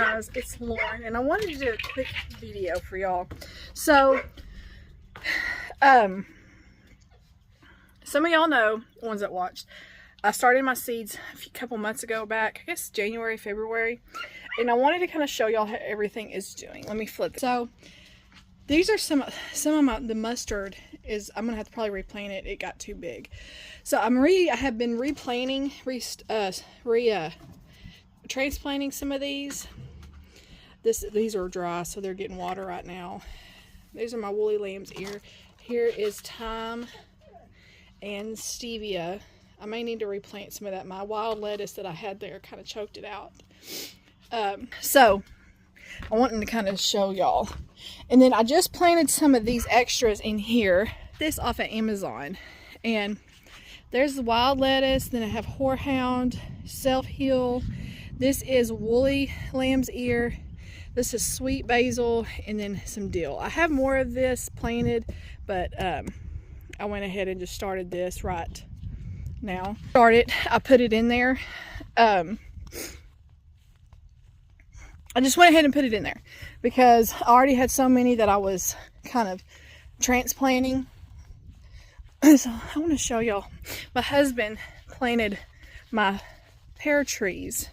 guys, it's Lauren, and I wanted to do a quick video for y'all. So, some of y'all know, the ones that watched, I started my seeds a couple months ago back, I guess January, February, and I wanted to kind of show y'all how everything is doing. Let me flip it. So, these are some of the mustard is, I'm going to have to probably replant it. It got too big. So, I have been replanting, transplanting some of these. These are dry, so they're getting water right now. These are my woolly lamb's ear. Here is thyme and stevia. I may need to replant some of that. My wild lettuce that I had there kind of choked it out. So I wanted to kind of show y'all. And then I just planted some of these extras in here. This off of Amazon. And there's the wild lettuce. Then I have horehound, self-heal. This is woolly lamb's ear. This is sweet basil, and then some dill. I have more of this planted, but I went ahead and just started this right now. I put it in there. I just went ahead and put it in there because I already had so many that I was kind of transplanting. So I want to show y'all. My husband planted my pear trees.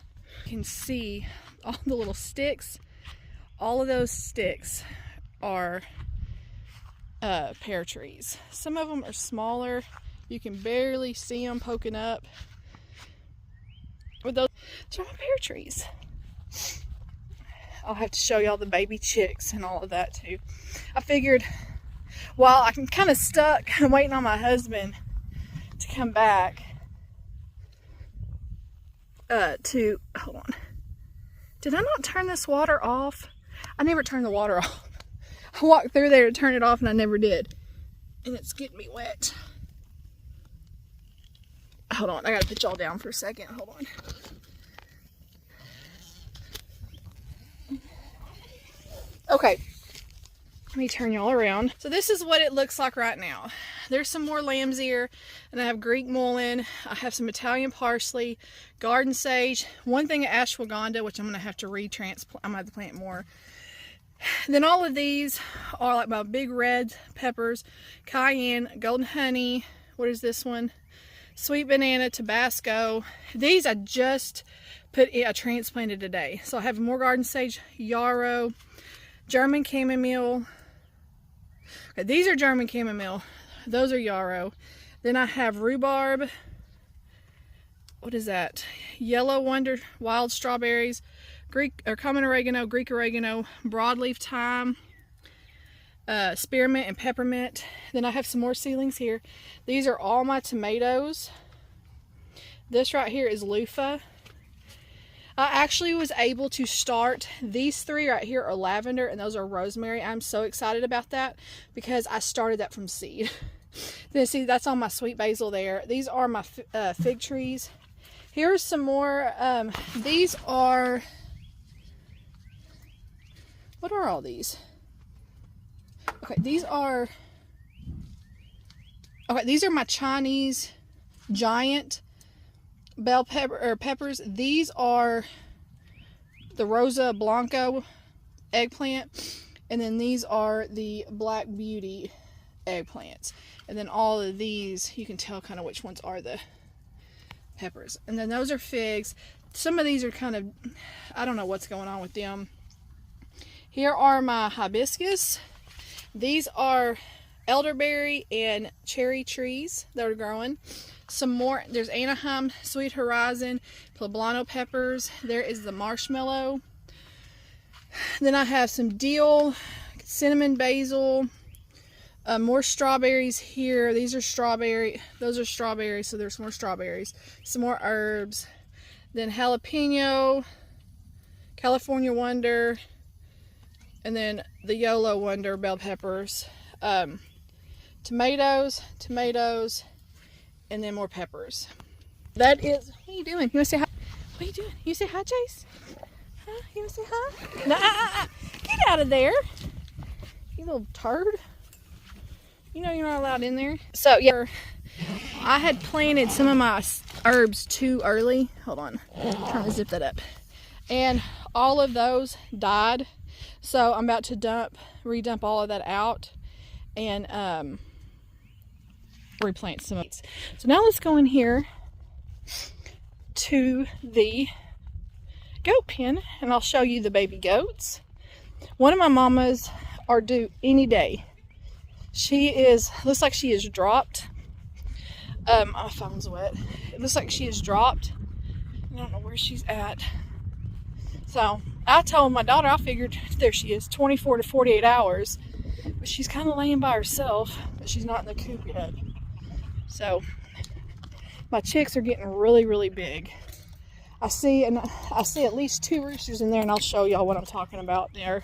You can see all the little sticks. All of those sticks are pear trees. Some of them are smaller. You can barely see them poking up. With those are my pear trees. I'll have to show y'all the baby chicks and all of that too. I figured while I'm kind of stuck waiting on my husband to come back hold on. Did I not turn this water off? I never turned the water off. I walked through there to turn it off and I never did. And it's getting me wet. Hold on, I gotta put y'all down for a second. Hold on. Okay. Let me turn y'all around. So this is what it looks like right now. There's some more lamb's ear, and I have Greek mullein. I have some Italian parsley, garden sage, one thing of ashwagandha, which I'm gonna have to retransplant. I'm gonna have to plant more. Then all of these are like my big red peppers, cayenne, golden honey. What is this one? Sweet banana, Tabasco. These I just I transplanted today. So I have more garden sage, yarrow, German chamomile. Okay, these are German chamomile. Those are yarrow. Then I have rhubarb. What is that? Yellow wonder, wild strawberries, common oregano, Greek oregano, broadleaf thyme, spearmint and peppermint. Then I have some more seedlings here. These are all my tomatoes. This right here is loofah. I actually was able to start, these three right here are lavender and those are rosemary. I'm so excited about that because I started that from seed. Then see, that's on my sweet basil there. These are my fig trees. Here's some more. These are, what are all these? Okay, these are my Chinese giant bell pepper or peppers. These are the Rosa Blanco eggplant, and then these are the Black Beauty eggplants. And then all of these, you can tell kind of which ones are the peppers. And then those are figs. Some of these are kind of, I don't know what's going on with them. Here are my hibiscus. These are elderberry and cherry trees that are growing. Some more, there's Anaheim, Sweet Horizon, poblano peppers. There is the marshmallow. Then I have some dill, cinnamon basil, more strawberries here. These are strawberry, those are strawberries, so there's more strawberries. Some more herbs. Then jalapeno, California Wonder, and then the Yolo Wonder bell peppers. Tomatoes, and then more peppers. That is, what are you doing? You want to say hi? What are you doing? You say hi, Chase? Huh? You want to say hi? No, get out of there. You little turd. You know you're not allowed in there. So, yeah, I had planted some of my herbs too early. Hold on. I'm trying to zip that up. And all of those died. So I'm about to redump all of that out and replant some. So now let's go in here to the goat pen and I'll show you the baby goats. One of my mamas are due any day. Looks like she is dropped. My phone's wet. It looks like she is dropped. I don't know where she's at. So I told my daughter, I figured there she is, 24 to 48 hours. But she's kind of laying by herself, but she's not in the coop yet. So my chicks are getting really, really big. I see at least 2 roosters in there, and I'll show y'all what I'm talking about there.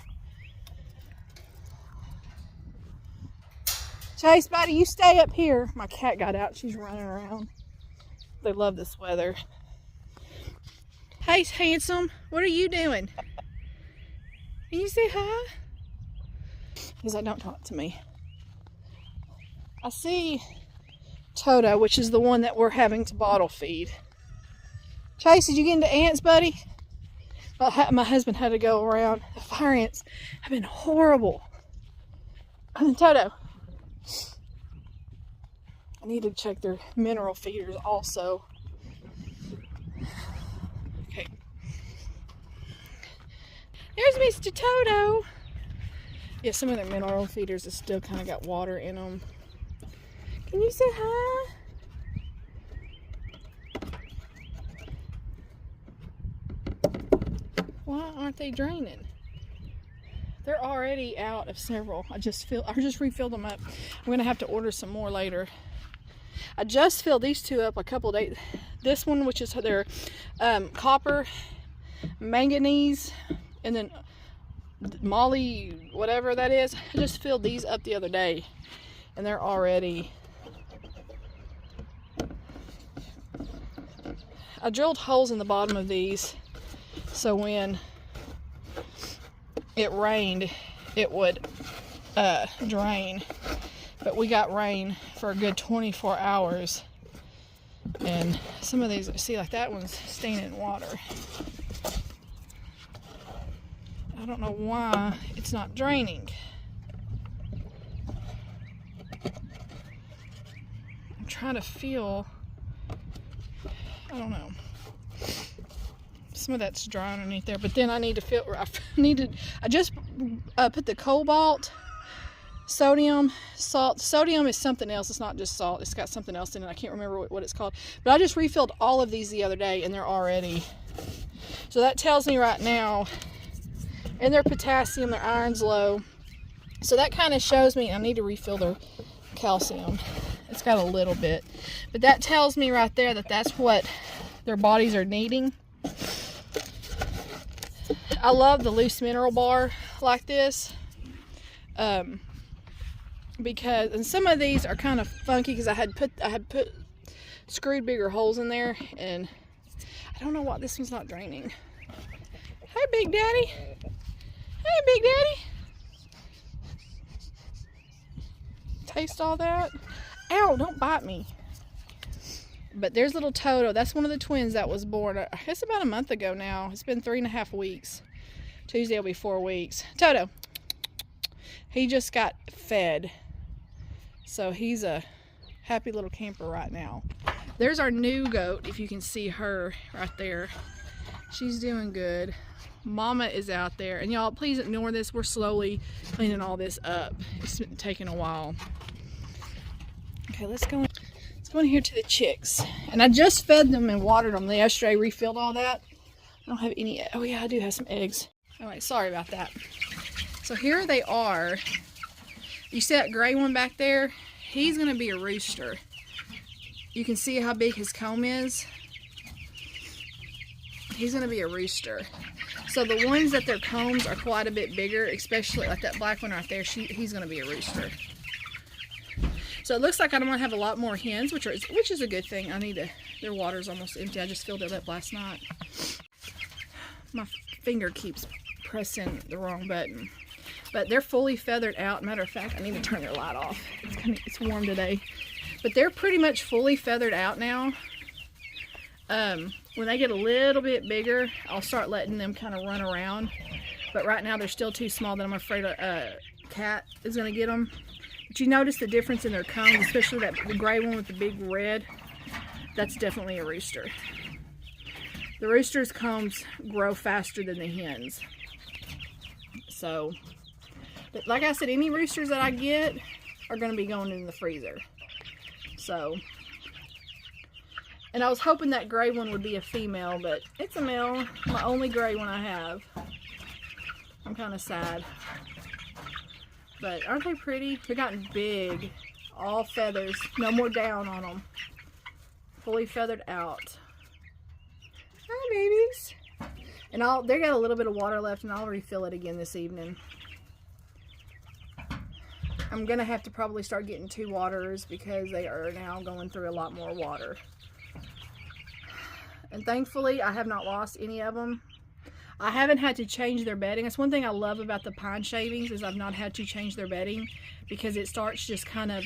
Chase, buddy, you stay up here. My cat got out. She's running around. They love this weather. Hey, handsome. What are you doing? Can you say hi? He's like, don't talk to me. I see Toto, which is the one that we're having to bottle feed. Chase, did you get into ants, buddy? My husband had to go around. The fire ants have been horrible. Toto. I need to check their mineral feeders also. Okay. There's Mr. Toto. Yeah, some of their mineral feeders have still kind of got water in them. Can you say hi? Why aren't they draining? They're already out of several. I just refilled them up. I'm gonna have to order some more later. I just filled these 2 up a couple of days. This one, which is their copper, manganese, and then molly, whatever that is. I just filled these up the other day, and they're already. I drilled holes in the bottom of these, so when it rained, it would drain. But we got rain for a good 24 hours. And some of these, see, like that one's staying in water. I don't know why it's not draining. I'm trying to feel, I don't know. Some of that's dry underneath there, but then I need to feel, I just put the cobalt, sodium, salt. Sodium is something else. It's not just salt. It's got something else in it. I can't remember what it's called. But I just refilled all of these the other day, and they're already. So that tells me right now, and their potassium, their iron's low. So that kind of shows me I need to refill their calcium. It's got a little bit. But that tells me right there that that's what their bodies are needing. I love the loose mineral bar like this. Because, and some of these are kind of funky because I had put screwed bigger holes in there, and I don't know why this one's not draining. Hey, Big Daddy. Hey, Big Daddy. Taste all that. Ow, don't bite me. But there's little Toto. That's one of the twins that was born, it's about a month ago now. It's been 3.5 weeks. Tuesday will be 4 weeks. Toto. He just got fed. So he's a happy little camper right now. There's our new goat, if you can see her right there. She's doing good. Mama is out there. And y'all, please ignore this. We're slowly cleaning all this up. It's been taking a while. Okay, let's go in here to the chicks. And I just fed them and watered them yesterday, refilled all that. I don't have any, oh yeah, I do have some eggs. All right, sorry about that. So here they are. You see that gray one back there? He's gonna be a rooster. You can see how big his comb is. He's gonna be a rooster. So the ones that their combs are quite a bit bigger, especially like that black one right there, he's gonna be a rooster. So it looks like I'm gonna have a lot more hens, which is a good thing. Their water's almost empty. I just filled it up last night. My finger keeps pressing the wrong button. But they're fully feathered out. Matter of fact, I need to turn their light off. It's warm today. But they're pretty much fully feathered out now. When they get a little bit bigger, I'll start letting them kind of run around. But right now they're still too small that I'm afraid a cat is going to get them. But you notice the difference in their combs, especially the gray one with the big red. That's definitely a rooster. The rooster's combs grow faster than the hens. So, like I said, any roosters that I get are going to be going in the freezer. So, and I was hoping that gray one would be a female, but it's a male. My only gray one I have. I'm kind of sad. But aren't they pretty? They've gotten big. All feathers. No more down on them. Fully feathered out. Hi, babies. And they got a little bit of water left, and I'll refill it again this evening. I'm going to have to probably start getting 2 waterers because they are now going through a lot more water. And thankfully, I have not lost any of them. I haven't had to change their bedding. That's one thing I love about the pine shavings is I've not had to change their bedding because it starts just kind of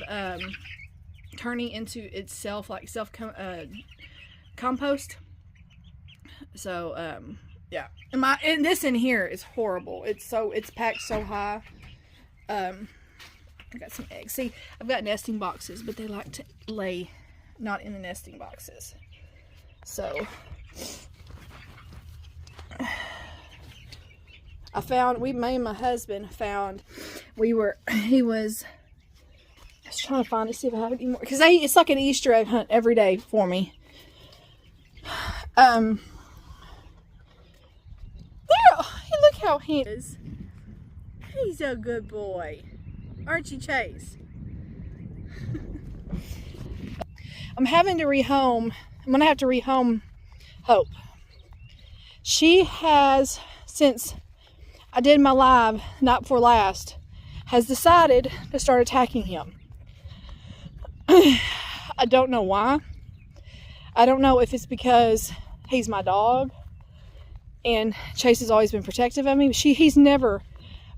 turning into itself, like compost. So, yeah. And this in here is horrible. It's packed so high. I got some eggs. See, I've got nesting boxes, but they like to lay not in the nesting boxes. So, me and my husband found, I was trying to find to see if I have any more, because it's like an Easter egg hunt every day for me. There, look how he is. He's a good boy. Aren't you, Chase? I'm having to rehome. I'm going to have to rehome Hope. She has, since I did my live night before last, has decided to start attacking him. I don't know why. I don't know if it's because he's my dog and Chase has always been protective of me. He's never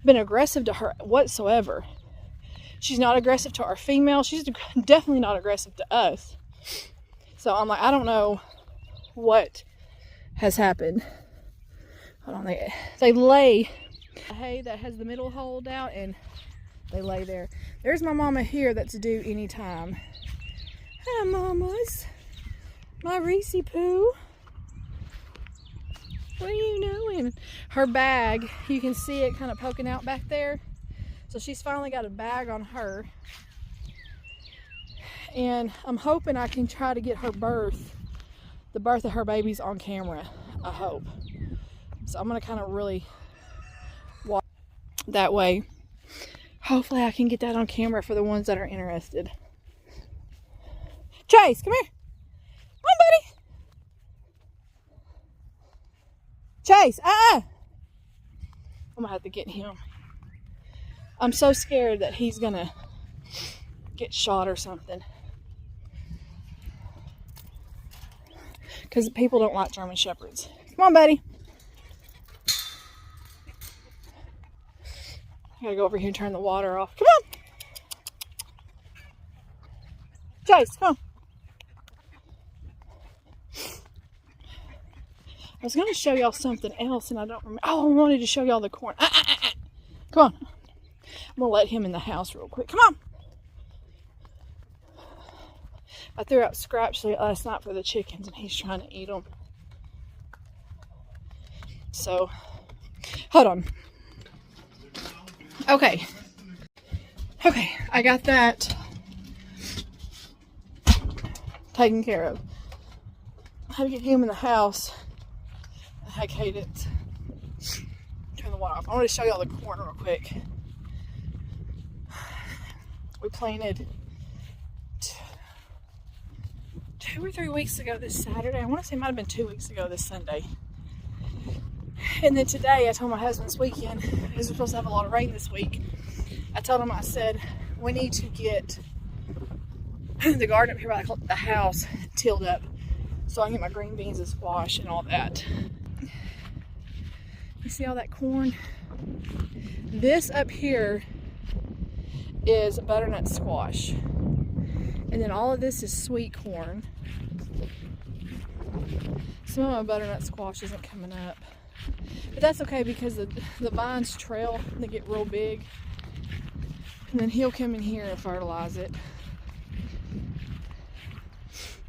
been aggressive to her whatsoever. She's not aggressive to our female. She's definitely not aggressive to us. So I'm like, I don't know what has happened. Hold on, they lay hay that has the middle holed out and they lay there. There's my mama here that's due anytime. Hi, mamas. My Reese Poo. What are you doing? Her bag, you can see it kind of poking out back there. So she's finally got a bag on her. And I'm hoping I can try to get the birth of her babies on camera. I hope. So I'm going to kind of really watch that way. Hopefully I can get that on camera for the ones that are interested. Chase, come here. Come on, buddy. Chase, I'm going to have to get him. I'm so scared that he's going to get shot or something. Because people don't like German Shepherds. Come on, buddy. I gotta go over here and turn the water off. Come on. Chase, come on. I was going to show y'all something else and I don't remember. Oh, I wanted to show y'all the corn. Come on. I'm going to let him in the house real quick. Come on. I threw out scraps last night for the chickens and he's trying to eat them. So, hold on. Okay, I got that taken care of. I had to get him in the house. I hate it. Turn the water off. I want to show y'all the corn real quick. We planted 2 or 3 weeks ago this Saturday. I want to say it might have been 2 weeks ago this Sunday. And then today I told my husband this weekend, because we're supposed to have a lot of rain this week, I told him, I said, we need to get the garden up here by the house tilled up so I can get my green beans and squash and all that. You see all that corn? This up here is butternut squash. And then all of this is sweet corn. Some of my butternut squash isn't coming up. But that's okay because the vines trail, they get real big. And then he'll come in here and fertilize it.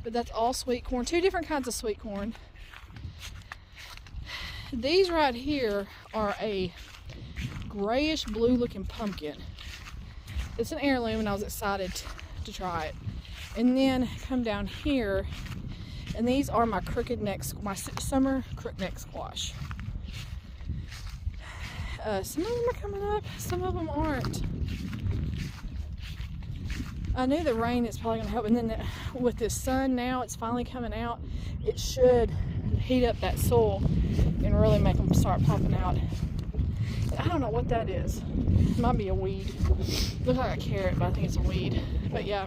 But that's all sweet corn. 2 different kinds of sweet corn. These right here are a grayish blue looking pumpkin. It's an heirloom and I was excited to try it. And then come down here, and these are my my summer crookneck squash. Some of them are coming up, some of them aren't. I knew the rain is probably going to help, and then with this sun now, it's finally coming out. It should heat up that soil and really make them start popping out. I don't know what that is. It might be a weed. Looks like a carrot, but I think it's a weed. But yeah.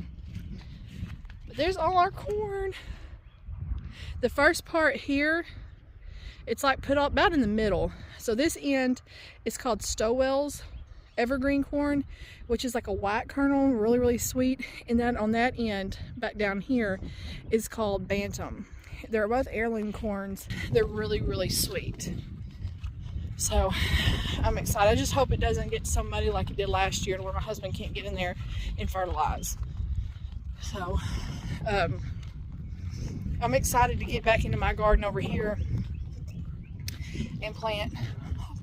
But there's all our corn. The first part here, it's like put up about in the middle. So this end is called Stowell's evergreen corn, which is like a white kernel, really, really sweet. And then on that end, back down here, is called Bantam. They're both heirloom corns. They're really, really sweet. So I'm excited. I just hope it doesn't get somebody like it did last year where my husband can't get in there and fertilize. So I'm excited to get back into my garden over here and plant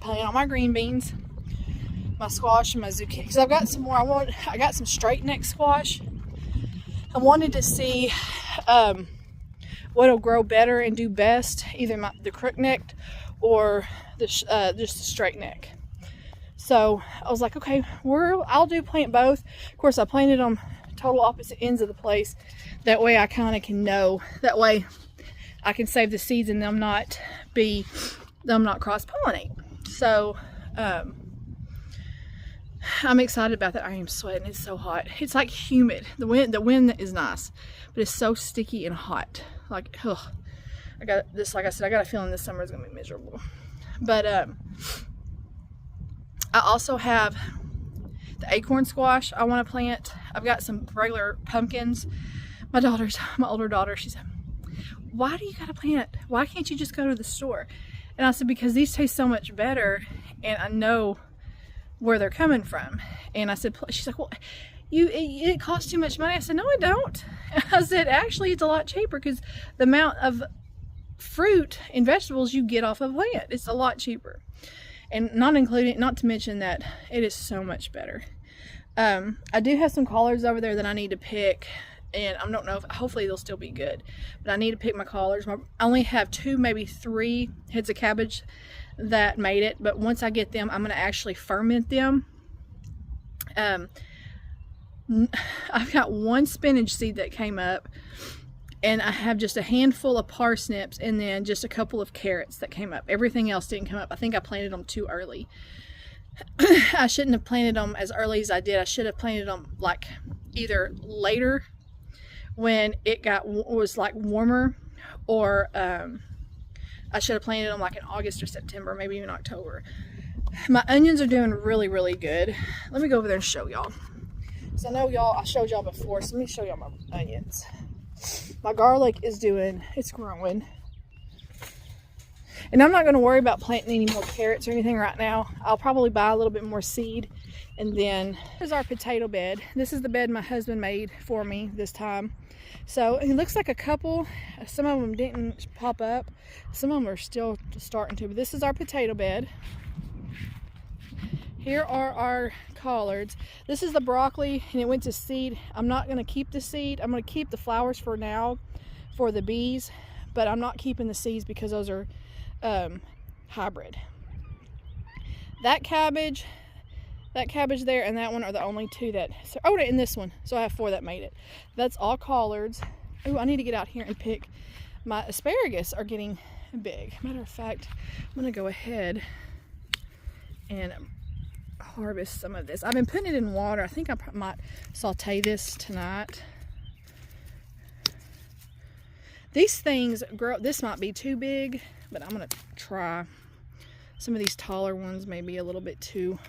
all my green beans, my squash, and my zucchini. Because I've got some more. I got some straight neck squash. I wanted to see what'll grow better and do best, either the crook-necked or just the straight neck. So I was like, okay, I'll plant both. Of course, I planted them total opposite ends of the place. That way I kind of can know. That way I can save the seeds and them not cross-pollinate. So I'm excited about that. I am sweating. It's so hot. It's like humid. The wind is nice, but it's so sticky and hot. Like, ugh. I got this. Like I said, I got a feeling this summer is gonna be miserable. But I also have the acorn squash I want to plant. I've got some regular pumpkins. My older daughter, she said, "Why do you gotta plant? Why can't you just go to the store?" And I said, because these taste so much better, and I know where they're coming from. And I said, she's like, well, it costs too much money. I said, no, it don't. I said, actually, it's a lot cheaper because the amount of fruit and vegetables you get off of plant, it's a lot cheaper. And not to mention that it is so much better. I do have some collards over there that I need to pick, and I don't know if, hopefully they'll still be good, but I need to pick my collards. I only have 2, maybe 3 heads of cabbage that made it, but once I get them, I'm going to actually ferment them. I've got 1 spinach seed that came up, and I have just a handful of parsnips, and then just a couple of carrots that came up. Everything else didn't come up. I think I planted them too early. I shouldn't have planted them as early as I did. I should have planted them like either later when it was like warmer, or I should have planted them like in August or September, maybe even October. My onions are doing really, really good. Let me go over there and show y'all. So I know I showed y'all before, so let me show y'all my onions. My garlic is it's growing. And I'm not going to worry about planting any more carrots or anything right now. I'll probably buy a little bit more seed. And then here's our potato bed. This is the bed my husband made for me this time. So it looks like a couple. Some of them didn't pop up. Some of them are still starting to. But this is our potato bed. Here are our collards. This is the broccoli, and it went to seed. I'm not going to keep the seed. I'm going to keep the flowers for now for the bees, but I'm not keeping the seeds because those are hybrid. That cabbage there and that one are the only 2 that, and this one. So I have 4 that made it. That's all collards. Oh, I need to get out here and pick. My asparagus are getting big. Matter of fact, I'm going to go ahead and harvest some of this. I've been putting it in water. I think I might saute this tonight. These things grow. This might be too big, but I'm going to try. Some of these taller ones may be a little bit too.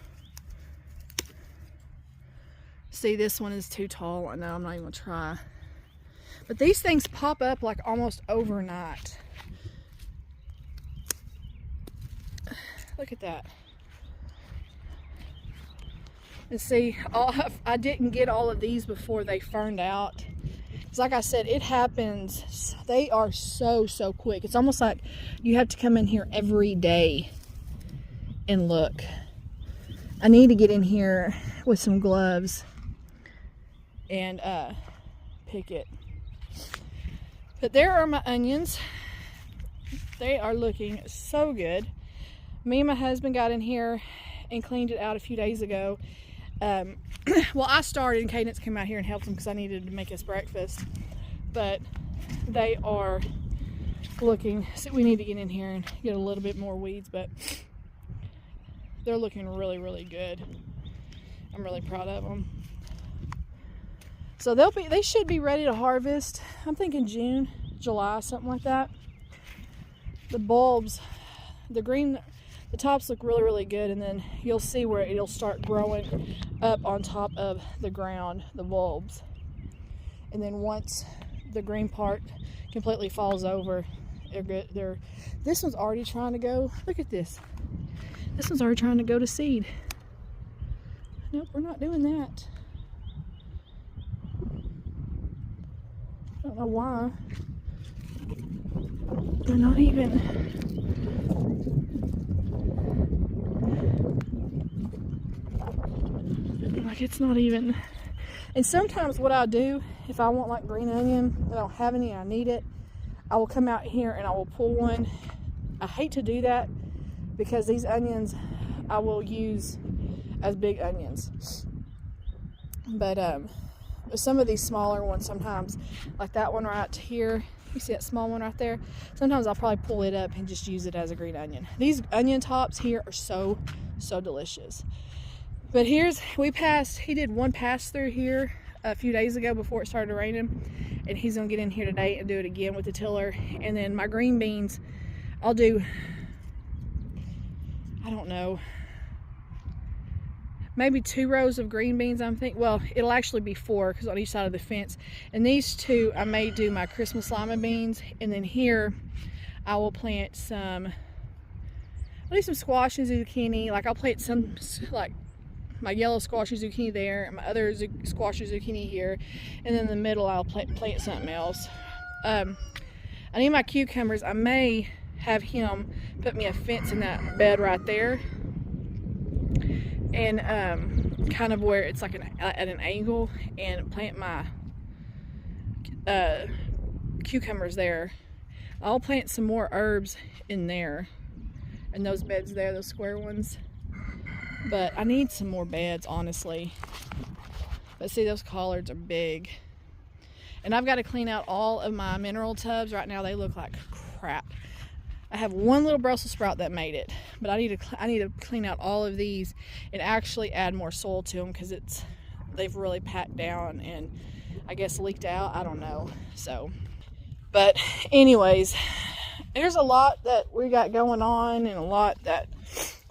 See, this one is too tall. I know, I'm not even going to try. But these things pop up like almost overnight. Look at that. And see, I didn't get all of these before they ferned out. Because like I said, it happens. They are so quick. It's almost like you have to come in here every day and look. I need to get in here with some gloves and pick it. But there are my onions. They are looking so good. Me and my husband got in here and cleaned it out a few days ago. Well, I started and Cadence came out here and helped him because I needed to make us breakfast. But they are looking, so we need to get in here and get a little bit more weeds, but they're looking really good. I'm really proud of them. So they should be ready to harvest. I'm thinking June, July, something like that. The bulbs, the green, the tops look really good, and then you'll see where it'll start growing up on top of the ground, the bulbs. And then once the green part completely falls over, this one's already trying to go. Look at this. This one's already trying to go to seed. Nope, we're not doing that. I don't know why. They're not even. Like, it's not even. And sometimes what I'll do, if I want like green onion, I don't have any, I need it, I will come out here and I will pull one. I hate to do that because these onions I will use as big onions. But some of these smaller ones, sometimes, like that one right here, you see that small one right there? Sometimes I'll probably pull it up and just use it as a green onion. These onion tops here are so delicious. But he did one pass through here a few days ago before it started raining, and he's gonna get in here today and do it again with the tiller. And then my green beans, I'll do, I don't know, maybe 2 rows of green beans, I'm thinking. Well, it'll actually be 4 because on each side of the fence. And these 2, I may do my Christmas lima beans, and then here I will plant some squash and zucchini. Like, I'll plant some, like, my yellow squash and zucchini there, and my other squash and zucchini here, and then in the middle I'll plant something else. I need my cucumbers. I may have him put me a fence in that bed right there, and kind of where it's like at an angle, and plant my cucumbers there. I'll plant some more herbs in there, in those beds there, those square ones. But I need some more beds, honestly. But see, those collards are big. And I've got to clean out all of my mineral tubs. Right now they look like crap. I have one little Brussels sprout that made it, but I need to clean out all of these and actually add more soil to them, because they've really packed down and I guess leaked out. I don't know. So, but anyways, there's a lot that we got going on, and a lot that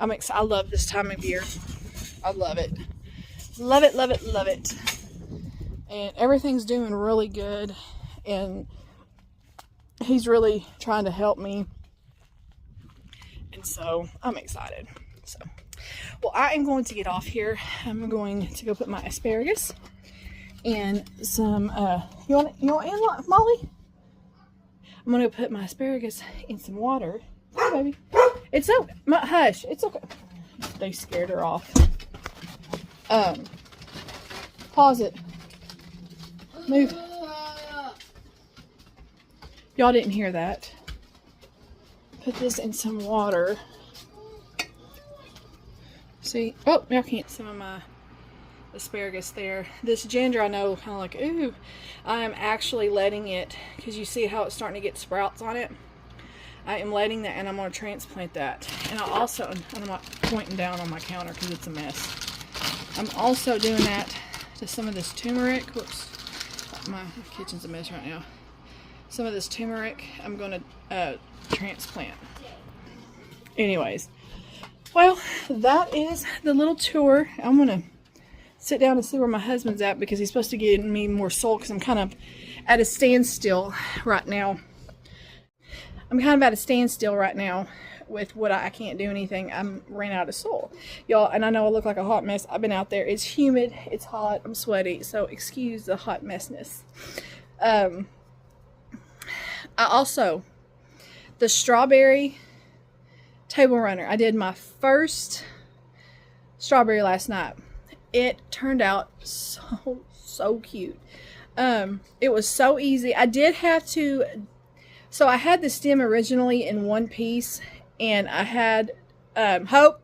I'm excited. I love this time of year. I love it. Love it, love it, love it. And everything's doing really good, and he's really trying to help me. And so I'm excited. So, well, I am going to get off here. I'm going to go put my asparagus and some, you want in, Molly? I'm going to put my asparagus in some water. Hi, baby. It's okay. Hush. It's okay. They scared her off. Pause it. Move. Y'all didn't hear that. Put this in some water. See? Oh, y'all can't see some of my asparagus there. This ginger, I know, kind of like, ooh. I am actually letting it, because you see how it's starting to get sprouts on it. I am letting that, and I'm going to transplant that. And I also, and I'm not pointing down on my counter because it's a mess. I'm also doing that to some of this turmeric. Whoops. My kitchen's a mess right now. Some of this turmeric I'm going to transplant. Anyways. Well, that is the little tour. I'm going to sit down and see where my husband's at because he's supposed to get me more soil because I'm kind of at a standstill right now. With what I can't do anything. I'm ran out of soil, y'all, and I know I look like a hot mess. I've been out there. It's humid, it's hot, I'm sweaty, so excuse the hot messness. I also, the strawberry table runner, I did my first strawberry last night. It turned out so cute. It was so easy. I did have to, so I had the stem originally in one piece, and I had Hope,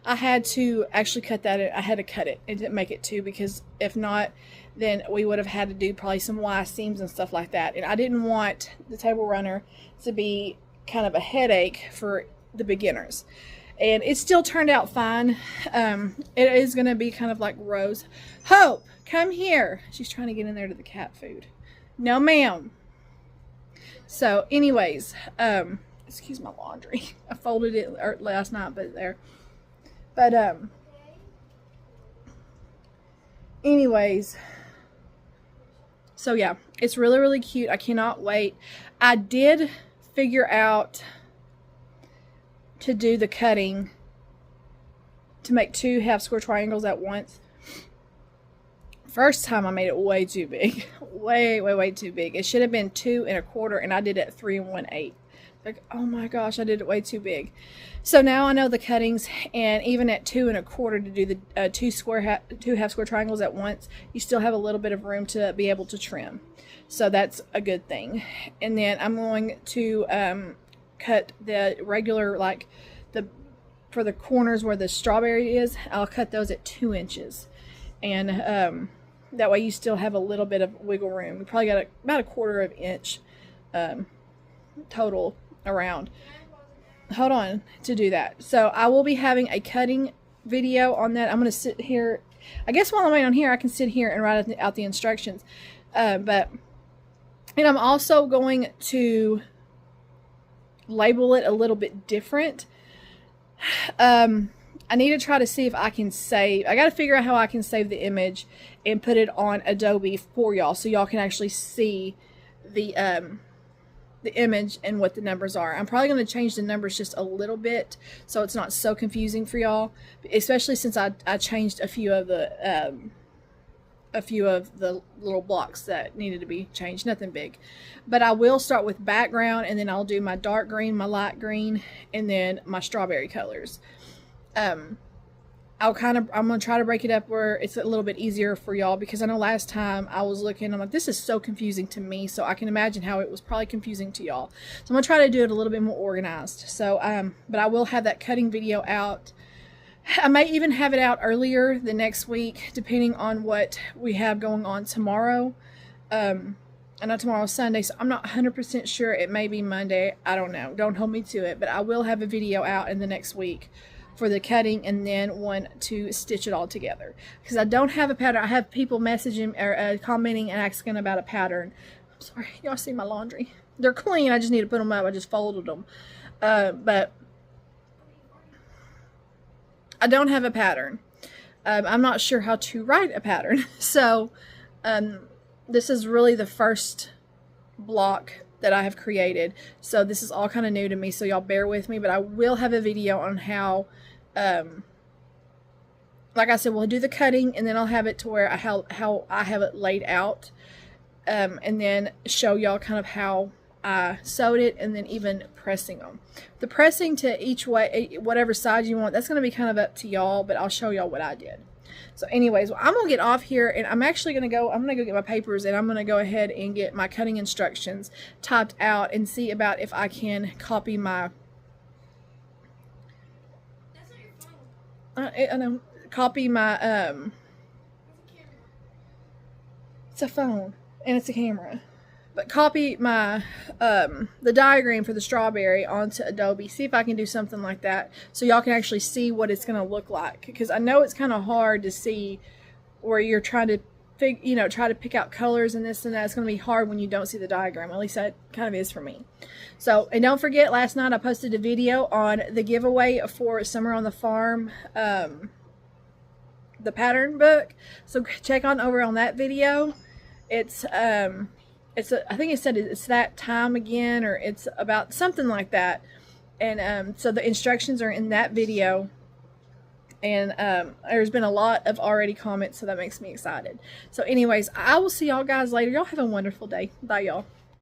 I had to actually cut that. I had to cut it and didn't make it two, because if not, then we would have had to do probably some Y seams and stuff like that. And I didn't want the table runner to be kind of a headache for the beginners. And it still turned out fine. It is going to be kind of like Rose. Hope, come here. She's trying to get in there to the cat food. No, ma'am. So anyways, excuse my laundry. I folded it last night, but anyways, so yeah, it's really, really cute. I cannot wait. I did figure out to do the cutting to make 2 half square triangles at once. First time I made it way too big. way too big. It should have been 2 1/4, and I did it 3 1/8. Like, oh my gosh, I did it way too big. So now I know the cuttings, and even at 2 1/4 to do the 2 half square triangles at once, you still have a little bit of room to be able to trim. So that's a good thing. And then I'm going to cut the regular, like for the corners where the strawberry is, I'll cut those at 2 inches. And that way you still have a little bit of wiggle room. We probably got about 1/4 inch total around. Hold on to do that. So I will be having a cutting video on that. I'm going to sit here. I guess while I'm waiting on here, I can sit here and write out the instructions. And I'm also going to label it a little bit different. I need to try to see if I can save. I got to figure out how I can save the image and put it on Adobe for y'all, so y'all can actually see the image and what the numbers are. I'm probably going to change the numbers just a little bit so it's not so confusing for y'all, especially since I changed a few of the little blocks that needed to be changed. Nothing big. But I will start with background, and then I'll do my dark green, my light green, and then my strawberry colors. I'm going to try to break it up where it's a little bit easier for y'all, because I know last time I was looking, I'm like, this is so confusing to me, so I can imagine how it was probably confusing to y'all. So I'm going to try to do it a little bit more organized. So, but I will have that cutting video out. I may even have it out earlier the next week, depending on what we have going on tomorrow. I know tomorrow's Sunday, so I'm not 100% sure. It may be Monday. I don't know. Don't hold me to it, but I will have a video out in the next week for the cutting, and then one to stitch it all together, because I don't have a pattern. I have people messaging or commenting and asking about a pattern. I'm sorry, y'all see my laundry. They're clean. I just need to put them up. I just folded them. But I don't have a pattern. I'm not sure how to write a pattern. So this is really the first block that I have created. So this is all kind of new to me, so y'all bear with me, but I will have a video on how, like I said, we'll do the cutting, and then I'll have it to where how I have it laid out, and then show y'all kind of how I sewed it, and then even pressing them. The pressing to each way, whatever side you want, that's going to be kind of up to y'all, but I'll show y'all what I did. So anyways, well, I'm going to get off here, and I'm actually going to go, get my papers, and I'm going to go ahead and get my cutting instructions typed out and see about if I can copy my, copy my, it's a phone, and it's a camera. But copy my, the diagram for the strawberry onto Adobe. See if I can do something like that, so y'all can actually see what it's going to look like. Because I know it's kind of hard to see where you're trying to, try to pick out colors and this and that. It's going to be hard when you don't see the diagram. At least that kind of is for me. So, and don't forget, last night I posted a video on the giveaway for Summer on the Farm the pattern book. So check on over on that video. It's I think it said it's that time again, or it's about something like that. And so the instructions are in that video. And there's been a lot of already comments, so that makes me excited. So anyways, I will see y'all guys later. Y'all have a wonderful day. Bye, y'all.